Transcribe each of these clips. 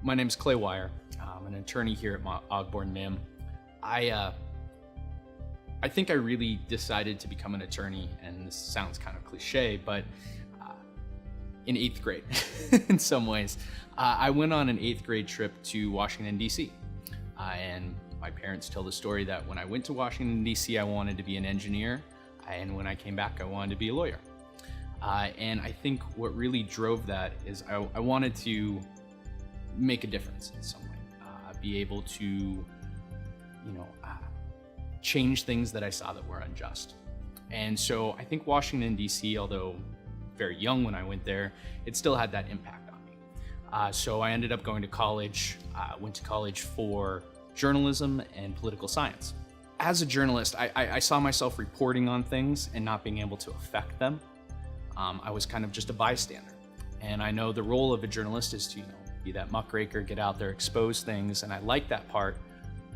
My name is Clayton Wire. I'm an attorney here at Ogborn MIM. I think I really decided to become an attorney, and this sounds kind of cliche, but in 8th grade, in some ways. I went on an 8th grade trip to Washington, D.C. And my parents tell the story that when I went to Washington, D.C., I wanted to be an engineer, and when I came back, I wanted to be a lawyer. And I think what really drove that is I wanted to make a difference in some way, be able to, change things that I saw that were unjust. And so I think Washington, D.C., although very young when I went there, it still had that impact on me. So I ended up going to college, went to college for journalism and political science. As a journalist, I saw myself reporting on things and not being able to affect them. I was kind of just a bystander. And I know the role of a journalist is to, be that muckraker, get out there, expose things, and I like that part,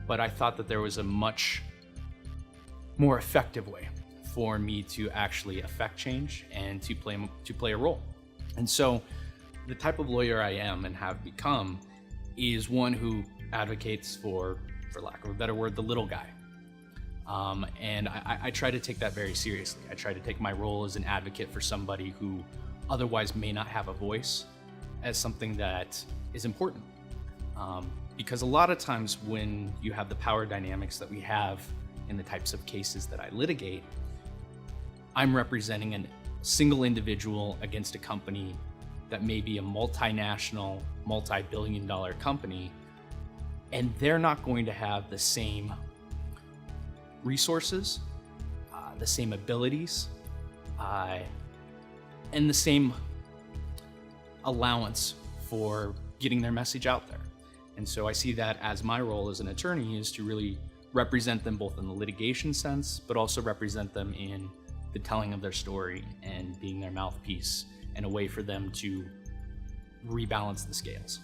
but I thought that there was a much more effective way for me to actually affect change and to play a role. And so the type of lawyer I am and have become is one who advocates for lack of a better word, the little guy. And I try to take that very seriously. I try to take my role as an advocate for somebody who otherwise may not have a voice as something that is important. Because a lot of times when you have the power dynamics that we have in the types of cases that I litigate, I'm representing a single individual against a company that may be a multinational, multi-billion-dollar company, and they're not going to have the same resources, the same abilities, and the same allowance for getting their message out there. And so I see that as my role as an attorney is to really represent them both in the litigation sense, but also represent them in the telling of their story and being their mouthpiece and a way for them to rebalance the scales.